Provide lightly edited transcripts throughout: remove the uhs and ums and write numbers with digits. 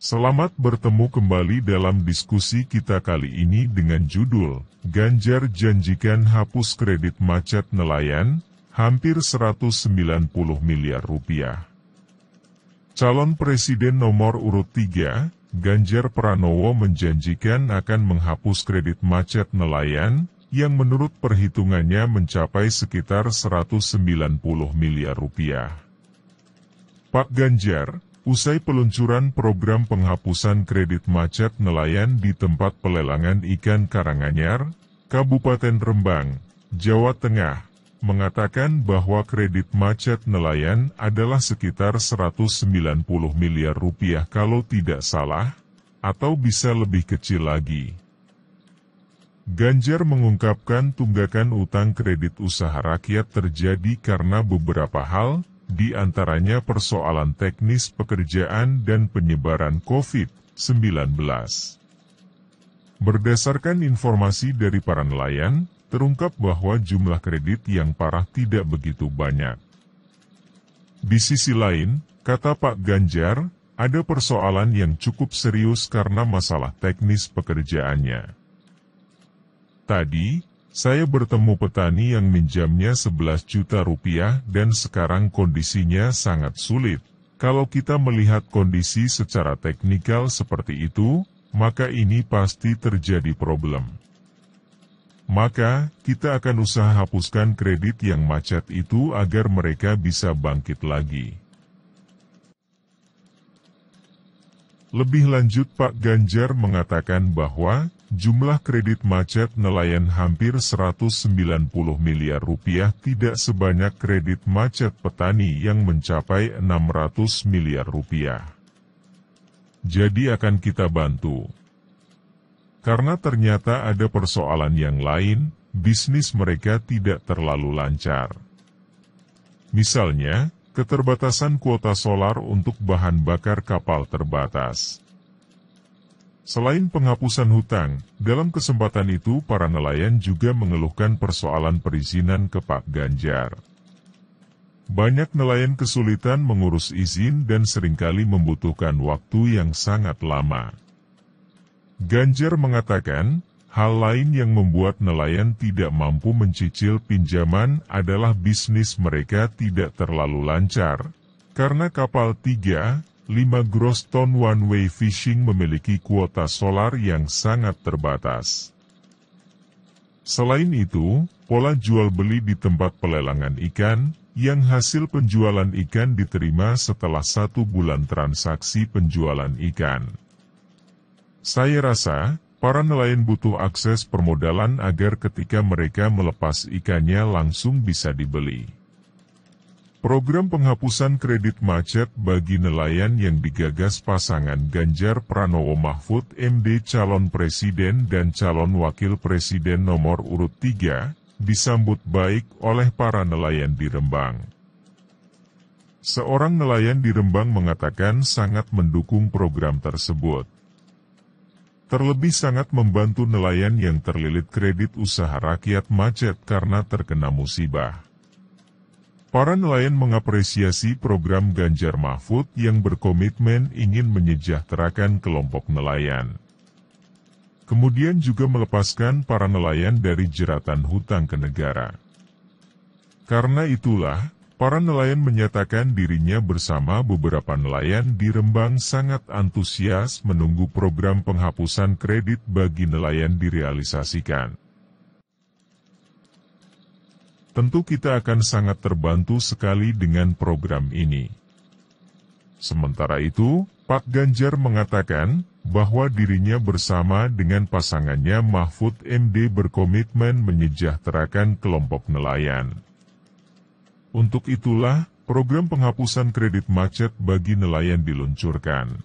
Selamat bertemu kembali dalam diskusi kita kali ini dengan judul Ganjar janjikan hapus kredit macet nelayan, hampir 190 miliar rupiah. Calon Presiden nomor urut 3, Ganjar Pranowo menjanjikan akan menghapus kredit macet nelayan, yang menurut perhitungannya mencapai sekitar 190 miliar rupiah. Pak Ganjar, usai peluncuran program penghapusan kredit macet nelayan di tempat pelelangan ikan Karanganyar, Kabupaten Rembang, Jawa Tengah, mengatakan bahwa kredit macet nelayan adalah sekitar 190 miliar rupiah kalau tidak salah, atau bisa lebih kecil lagi. Ganjar mengungkapkan tunggakan utang kredit usaha rakyat terjadi karena beberapa hal, di antaranya persoalan teknis pekerjaan dan penyebaran COVID-19. Berdasarkan informasi dari para nelayan, terungkap bahwa jumlah kredit yang parah tidak begitu banyak. Di sisi lain, kata Pak Ganjar, ada persoalan yang cukup serius karena masalah teknis pekerjaannya. Tadi, saya bertemu petani yang minjamnya 11 juta rupiah dan sekarang kondisinya sangat sulit. Kalau kita melihat kondisi secara teknikal seperti itu, maka ini pasti terjadi problem. Maka, kita akan usaha hapuskan kredit yang macet itu agar mereka bisa bangkit lagi. Lebih lanjut Pak Ganjar mengatakan bahwa jumlah kredit macet nelayan hampir 190 miliar rupiah tidak sebanyak kredit macet petani yang mencapai 600 miliar rupiah. Jadi akan kita bantu. Karena ternyata ada persoalan yang lain, bisnis mereka tidak terlalu lancar. Misalnya, keterbatasan kuota solar untuk bahan bakar kapal terbatas. Selain penghapusan hutang, dalam kesempatan itu para nelayan juga mengeluhkan persoalan perizinan ke Pak Ganjar. Banyak nelayan kesulitan mengurus izin dan seringkali membutuhkan waktu yang sangat lama. Ganjar mengatakan, hal lain yang membuat nelayan tidak mampu mencicil pinjaman adalah bisnis mereka tidak terlalu lancar, karena kapal 3-5 gross ton one-way fishing memiliki kuota solar yang sangat terbatas. Selain itu, pola jual beli di tempat pelelangan ikan, yang hasil penjualan ikan diterima setelah 1 bulan transaksi penjualan ikan. Saya rasa, para nelayan butuh akses permodalan agar ketika mereka melepas ikannya langsung bisa dibeli. Program penghapusan kredit macet bagi nelayan yang digagas pasangan Ganjar Pranowo Mahfud MD calon presiden dan calon wakil presiden nomor urut 3, disambut baik oleh para nelayan di Rembang. Seorang nelayan di Rembang mengatakan sangat mendukung program tersebut. Terlebih sangat membantu nelayan yang terlilit kredit usaha rakyat macet karena terkena musibah. Para nelayan mengapresiasi program Ganjar Mahfud yang berkomitmen ingin menyejahterakan kelompok nelayan. Kemudian juga melepaskan para nelayan dari jeratan hutang ke negara. Karena itulah, para nelayan menyatakan dirinya bersama beberapa nelayan di Rembang sangat antusias menunggu program penghapusan kredit bagi nelayan direalisasikan. Tentu kita akan sangat terbantu sekali dengan program ini. Sementara itu, Pak Ganjar mengatakan bahwa dirinya bersama dengan pasangannya Mahfud MD berkomitmen menyejahterakan kelompok nelayan. Untuk itulah, program penghapusan kredit macet bagi nelayan diluncurkan.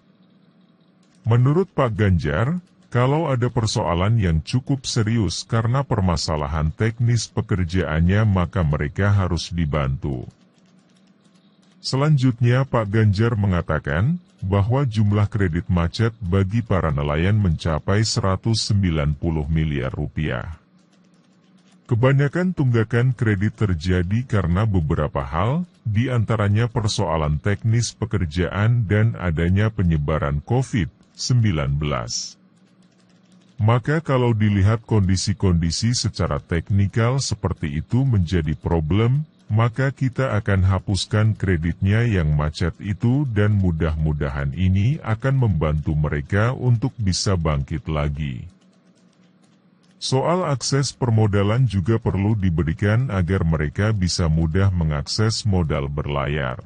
Menurut Pak Ganjar, kalau ada persoalan yang cukup serius karena permasalahan teknis pekerjaannya maka mereka harus dibantu. Selanjutnya Pak Ganjar mengatakan bahwa jumlah kredit macet bagi para nelayan mencapai 190 miliar rupiah. Kebanyakan tunggakan kredit terjadi karena beberapa hal, di antaranya persoalan teknis pekerjaan dan adanya penyebaran COVID-19. Maka kalau dilihat kondisi-kondisi secara teknikal seperti itu menjadi problem, maka kita akan hapuskan kreditnya yang macet itu dan mudah-mudahan ini akan membantu mereka untuk bisa bangkit lagi. Soal akses permodalan juga perlu diberikan agar mereka bisa mudah mengakses modal berlayar.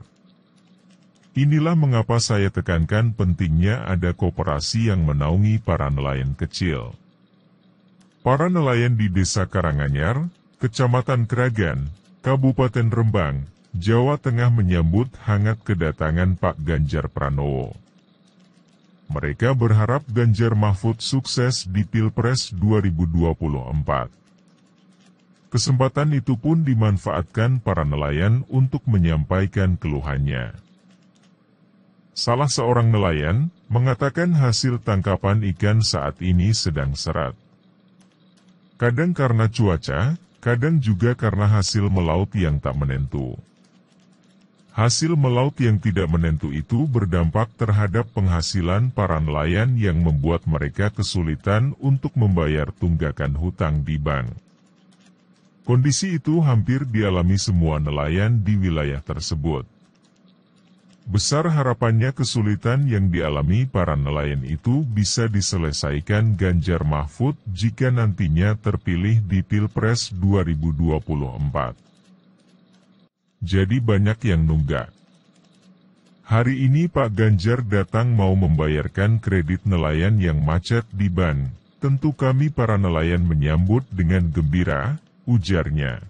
Inilah mengapa saya tekankan pentingnya ada koperasi yang menaungi para nelayan kecil. Para nelayan di Desa Karanganyar, Kecamatan Kragan, Kabupaten Rembang, Jawa Tengah menyambut hangat kedatangan Pak Ganjar Pranowo. Mereka berharap Ganjar Mahfud sukses di Pilpres 2024. Kesempatan itu pun dimanfaatkan para nelayan untuk menyampaikan keluhannya. Salah seorang nelayan mengatakan hasil tangkapan ikan saat ini sedang seret. Kadang karena cuaca, kadang juga karena hasil melaut yang tak menentu. Hasil melaut yang tidak menentu itu berdampak terhadap penghasilan para nelayan yang membuat mereka kesulitan untuk membayar tunggakan hutang di bank. Kondisi itu hampir dialami semua nelayan di wilayah tersebut. Besar harapannya kesulitan yang dialami para nelayan itu bisa diselesaikan Ganjar Mahfud jika nantinya terpilih di Pilpres 2024. Jadi banyak yang nunggak. Hari ini Pak Ganjar datang mau membayarkan kredit nelayan yang macet di bank. Tentu kami para nelayan menyambut dengan gembira, ujarnya.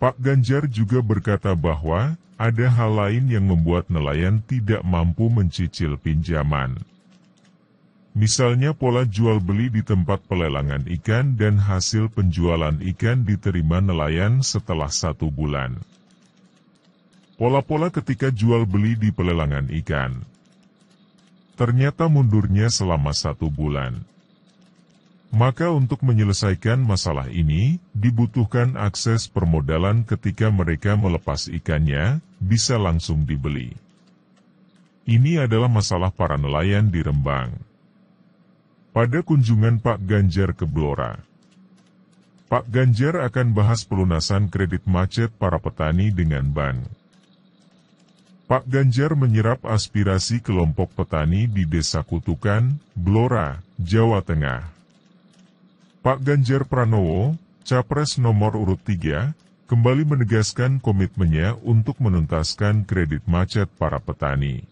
Pak Ganjar juga berkata bahwa ada hal lain yang membuat nelayan tidak mampu mencicil pinjaman. Misalnya pola jual beli di tempat pelelangan ikan dan hasil penjualan ikan diterima nelayan setelah 1 bulan. Pola-pola ketika jual beli di pelelangan ikan. Ternyata mundurnya selama 1 bulan. Maka untuk menyelesaikan masalah ini, dibutuhkan akses permodalan ketika mereka melepas ikannya, bisa langsung dibeli. Ini adalah masalah para nelayan di Rembang. Pada kunjungan Pak Ganjar ke Blora, Pak Ganjar akan bahas pelunasan kredit macet para petani dengan bank. Pak Ganjar menyerap aspirasi kelompok petani di Desa Kutukan, Blora, Jawa Tengah. Pak Ganjar Pranowo, Capres nomor urut 3, kembali menegaskan komitmennya untuk menuntaskan kredit macet para petani.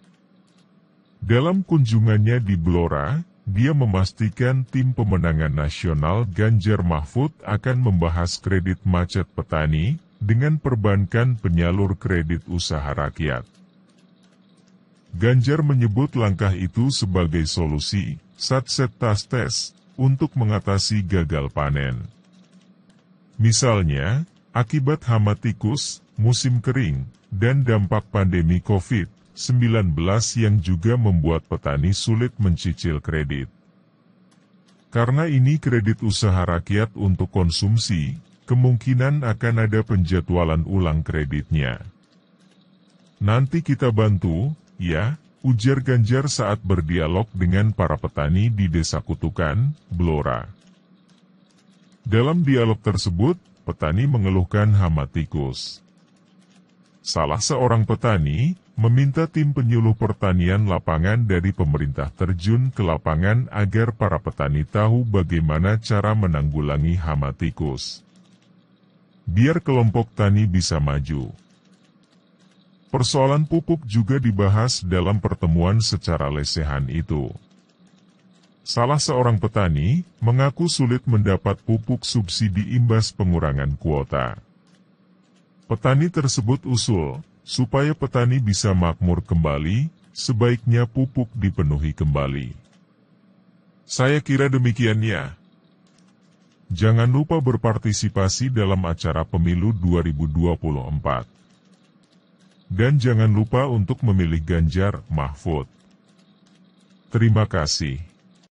Dalam kunjungannya di Blora, dia memastikan tim pemenangan nasional Ganjar Mahfud akan membahas kredit macet petani dengan perbankan penyalur kredit usaha rakyat. Ganjar menyebut langkah itu sebagai solusi, satset-tas-tes, untuk mengatasi gagal panen. Misalnya, akibat hama tikus, musim kering, dan dampak pandemi COVID-19 yang juga membuat petani sulit mencicil kredit. Karena ini kredit usaha rakyat untuk konsumsi, kemungkinan akan ada penjadwalan ulang kreditnya. Nanti kita bantu, ya, ujar Ganjar saat berdialog dengan para petani di Desa Kutukan, Blora. Dalam dialog tersebut, petani mengeluhkan hama tikus. Salah seorang petani meminta tim penyuluh pertanian lapangan dari pemerintah terjun ke lapangan agar para petani tahu bagaimana cara menanggulangi hama tikus. Biar kelompok tani bisa maju. Persoalan pupuk juga dibahas dalam pertemuan secara lesehan itu. Salah seorang petani mengaku sulit mendapat pupuk subsidi imbas pengurangan kuota. Petani tersebut usul, supaya petani bisa makmur kembali, sebaiknya pupuk dipenuhi kembali. Saya kira demikian ya. Jangan lupa berpartisipasi dalam acara pemilu 2024. Dan jangan lupa untuk memilih Ganjar Mahfud. Terima kasih.